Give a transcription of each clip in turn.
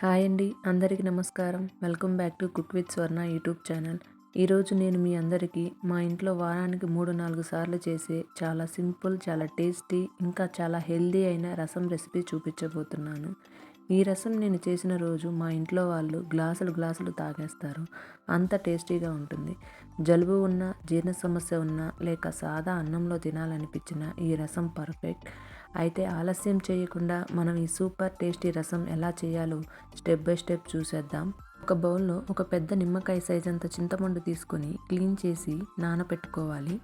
Hi అండి, అందరికీ నమస్కారం. Welcome back to cook with Swarna YouTube channel. ఈరోజు నేను మీ అందరికీ మా ఇంట్లో వారానికి 3-4 సార్లు చేసే చాలా సింపుల్, చాలా టేస్టీ, ఇంకా చాలా హెల్దీ అయిన రసం రెసిపీ చూపించబోతున్నాను. ఈ రసం నేను చేసిన రోజు మా ఇంట్లో వాళ్ళు గ్లాసులు గ్లాసులు తాగేస్తారు. అంత టేస్టీగా ఉంటుంది. జలుబు ఉన్నా, జీర్ణ సమస్య ఉన్నా, లేక సాదా అన్నంలో తినాలనిపించిన ఈ రసం పర్ఫెక్ట్. అయితే ఆలస్యం చేయకుండా మనం ఈ సూపర్ టేస్టీ రసం ఎలా చేయాలో స్టెప్ బై స్టెప్ చూసేద్దాం. ఒక బౌల్లో ఒక పెద్ద నిమ్మకాయ సైజ్ అంత చింతపండు తీసుకొని క్లీన్ చేసి నానబెట్టుకోవాలి.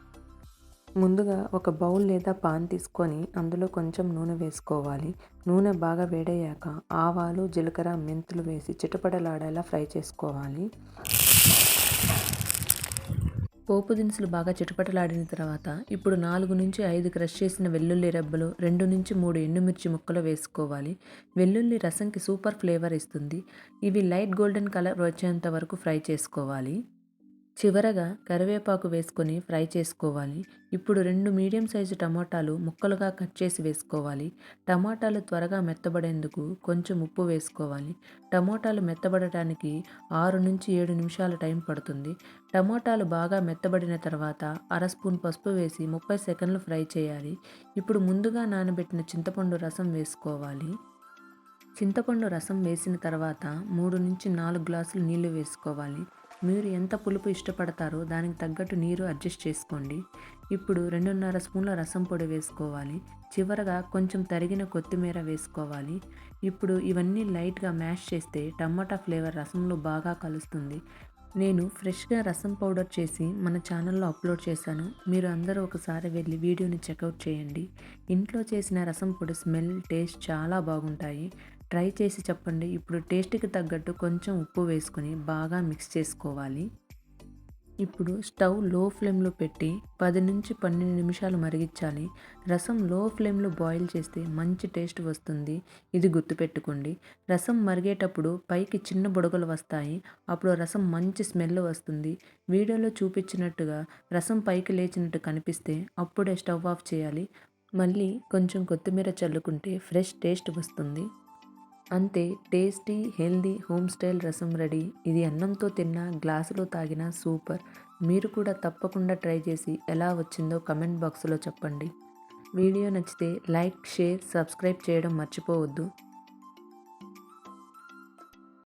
ముందుగా ఒక బౌల్ లేదా పాన్ తీసుకొని అందులో కొంచెం నూనె వేసుకోవాలి. నూనె బాగా వేడయ్యాక ఆవాలు, జీలకర్ర, మెంతులు వేసి చిటపటలాడేలా ఫ్రై చేసుకోవాలి. పోపు దినుసులు బాగా చిటపటలాడిన తర్వాత ఇప్పుడు 4-5 క్రష్ చేసిన వెల్లుల్లి రెబ్బలు, 2-3 ఎండుమిర్చి ముక్కలు వేసుకోవాలి. వెల్లుల్లి రసంకి సూపర్ ఫ్లేవర్ ఇస్తుంది. ఇవి లైట్ గోల్డెన్ కలర్ వచ్చేంత వరకు ఫ్రై చేసుకోవాలి. చివరగా కరివేపాకు వేసుకొని ఫ్రై చేసుకోవాలి. ఇప్పుడు 2 మీడియం సైజు టమాటాలు ముక్కలుగా కట్ చేసి వేసుకోవాలి. టమాటాలు త్వరగా మెత్తబడేందుకు కొంచెం ఉప్పు వేసుకోవాలి. టమాటాలు మెత్తబడటానికి 6-7 నిమిషాల టైం పడుతుంది. టమాటాలు బాగా మెత్తబడిన తర్వాత అర స్పూన్ పసుపు వేసి 30 సెకండ్లు ఫ్రై చేయాలి. ఇప్పుడు ముందుగా నానబెట్టిన చింతపండు రసం వేసుకోవాలి. చింతపండు రసం వేసిన తర్వాత 3-4 గ్లాసులు నీళ్లు వేసుకోవాలి. మీరు ఎంత పులుపు ఇష్టపడతారో దానికి తగ్గట్టు నీరు అడ్జస్ట్ చేసుకోండి. ఇప్పుడు 2.5 స్పూన్ల రసం పొడి వేసుకోవాలి. చివరగా కొంచెం తరిగిన కొత్తిమీర వేసుకోవాలి. ఇప్పుడు ఇవన్నీ లైట్గా మ్యాష్ చేస్తే టమాటా ఫ్లేవర్ రసంలో బాగా కలుస్తుంది. నేను ఫ్రెష్గా రసం పౌడర్ చేసి మన ఛానల్లో అప్లోడ్ చేశాను. మీరు అందరూ ఒకసారి వెళ్ళి వీడియోని చెక్అవుట్ చేయండి. ఇంట్లో చేసిన రసం పొడి స్మెల్, టేస్ట్ చాలా బాగుంటాయి. ట్రై చేసి చెప్పండి. ఇప్పుడు టేస్ట్కి తగ్గట్టు కొంచెం ఉప్పు వేసుకొని బాగా మిక్స్ చేసుకోవాలి. ఇప్పుడు స్టవ్ లో ఫ్లేమ్లో పెట్టి 10-12 నిమిషాలు మరిగించాలి. రసం లో ఫ్లేమ్లో బాయిల్ చేస్తే మంచి టేస్ట్ వస్తుంది. ఇది గుర్తుపెట్టుకోండి. రసం మరిగేటప్పుడు పైకి చిన్న బుడగలు వస్తాయి. అప్పుడు రసం మంచి స్మెల్ వస్తుంది. వీడియోలో చూపించినట్టుగా రసం పైకి లేచినట్టు కనిపిస్తే అప్పుడే స్టవ్ ఆఫ్ చేయాలి. మళ్ళీ కొంచెం కొత్తిమీర చల్లుకుంటే ఫ్రెష్ టేస్ట్ వస్తుంది. అంతే, టేస్టీ, హెల్దీ, హోమ్ స్టైల్ రసం రెడీ. ఇది అన్నంతో తిన్నా, గ్లాసులో తాగినా సూపర్. మీరు కూడా తప్పకుండా ట్రై చేసి ఎలా వచ్చిందో కమెంట్ బాక్స్లో చెప్పండి. వీడియో నచ్చితే లైక్, షేర్, సబ్స్క్రైబ్ చేయడం మర్చిపోవద్దు.